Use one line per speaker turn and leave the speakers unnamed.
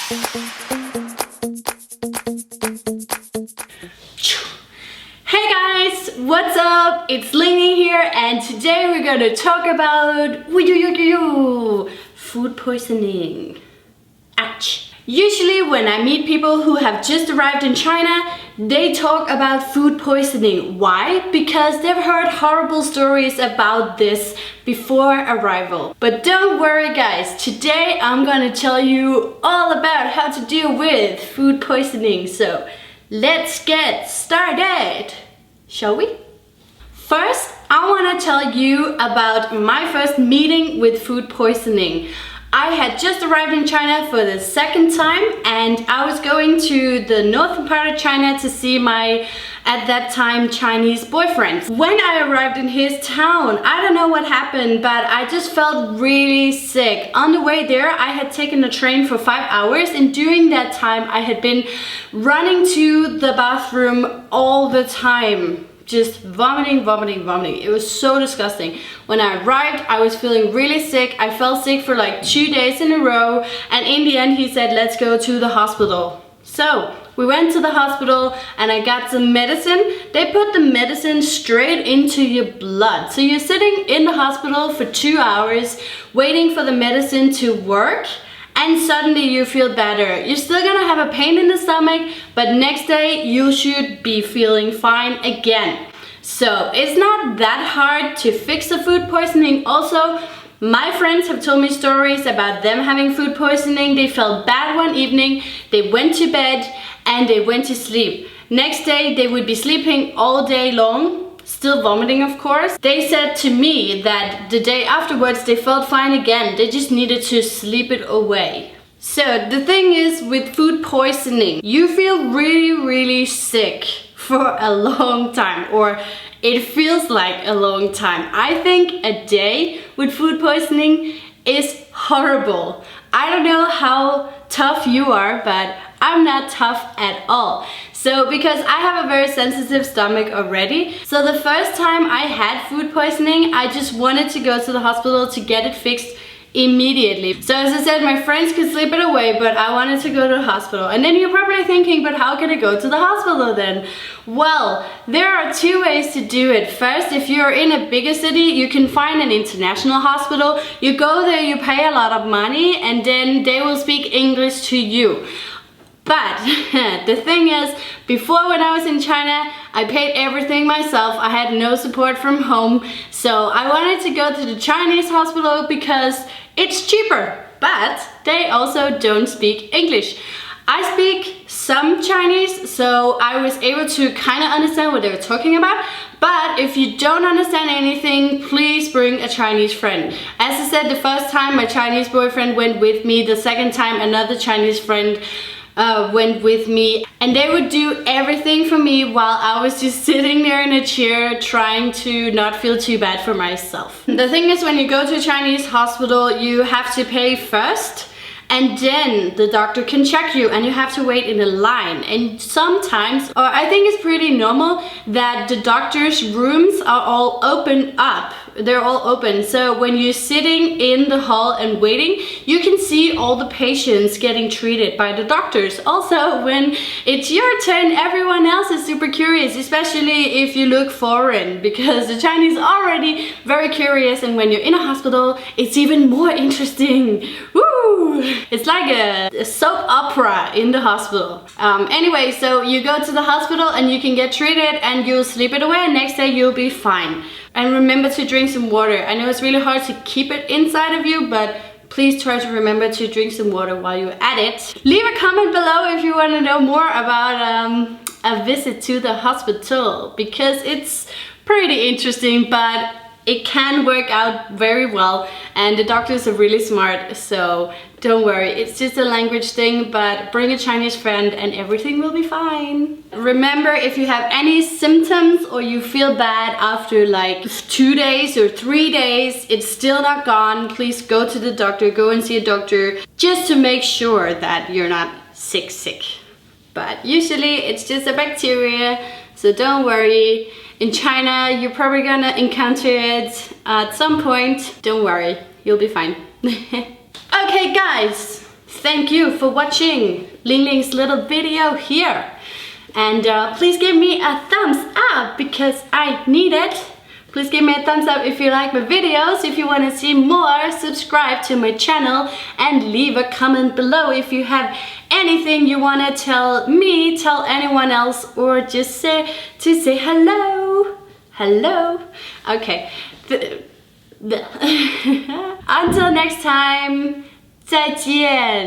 Hey guys, what's up? It's Lingling here, and today we're gonna talk about food poisoning. Ouch. Usually when I meet people who have just arrived in China, they talk about food poisoning. Why? Because they've heard horrible stories about this before arrival. But don't worry guys, today I'm gonna tell you all about how to deal with food poisoning. So let's get started, shall we? First, I want to tell you about my first meeting with food poisoning. I had just arrived in China for the second time, and I was going to the northern part of China to see my, at that time, Chinese boyfriend. When I arrived in his town, I don't know what happened, but I just felt really sick. On the way there, I had taken a train for 5 hours, and during that time, I had been running to the bathroom all the time. Just vomiting. It was so disgusting. When I arrived, I was feeling really sick. I felt sick for like 2 days in a row, and in the end he said, let's go to the hospital. So we went to the hospital and I got some medicine. They put the medicine straight into your blood. So you're sitting in the hospital for 2 hours waiting for the medicine to work, and suddenly you feel better. You're still gonna have a pain in the stomach, but next day you should be feeling fine again. So it's not that hard to fix the food poisoning. Also, my friends have told me stories about them having food poisoning. They felt bad one evening, they went to bed and they went to sleep. Next day they would be sleeping all day long, still vomiting of course. They said to me that the day afterwards they felt fine again, they just needed to sleep it away. So the thing is with food poisoning, you feel really sick for a long time, or it feels like a long time. I think a day with food poisoning is horrible. I don't know how tough you are, but I'm not tough at all. So because I have a very sensitive stomach already, so the first time I had food poisoning, I just wanted to go to the hospital to get it fixed immediately. So as I said, my friends could sleep it away, but I wanted to go to the hospital. And then you're probably thinking, but how can I go to the hospital then? Well, there are two ways to do it. First, if you're in a bigger city, you can find an international hospital. You go there, you pay a lot of money, and then they will speak English to you. But the thing is, before when I was in China, I paid everything myself. I had no support from home. So I wanted to go to the Chinese hospital because it's cheaper, but they also don't speak English. I speak some Chinese, so I was able to kind of understand what they were talking about. But if you don't understand anything, please bring a Chinese friend. As I said, the first time my Chinese boyfriend went with me, the second time another Chinese friend went with me, and they would do everything for me while I was just sitting there in a chair trying to not feel too bad for myself. The thing is, when you go to a Chinese hospital, you have to pay first, and then the doctor can check you, and you have to wait in a line. And sometimes, or I think it's pretty normal, that the doctor's rooms are all open up. They're all open. So when you're sitting in the hall and waiting, you can see all the patients getting treated by the doctors. Also, when it's your turn, everyone else is super curious, especially if you look foreign, because the Chinese are already very curious, and when you're in a hospital, it's even more interesting. Woo! It's like a soap opera in the hospital. Anyway, so you go to the hospital and you can get treated and you'll sleep it away, and next day you'll be fine. And remember to drink some water. I know it's really hard to keep it inside of you, but please try to remember to drink some water while you're at it. Leave a comment below if you want to know more about a visit to the hospital, because it's pretty interesting, but it can work out very well, and the doctors are really smart, so don't worry, it's just a language thing, but bring a Chinese friend and everything will be fine. Remember, if you have any symptoms or you feel bad after like 2 days or 3 days, it's still not gone, please go to the doctor, go and see a doctor, just to make sure that you're not sick. But usually it's just a bacteria, so don't worry. In China, you're probably gonna encounter it at some point. Don't worry, you'll be fine. Okay guys, thank you for watching Lingling's little video here. And please give me a thumbs up because I need it. Please give me a thumbs up if you like my videos. If you want to see more, subscribe to my channel and leave a comment below if you have anything you want to tell me, tell anyone else, or just say hello. Hello. Okay. Until next time, 再见.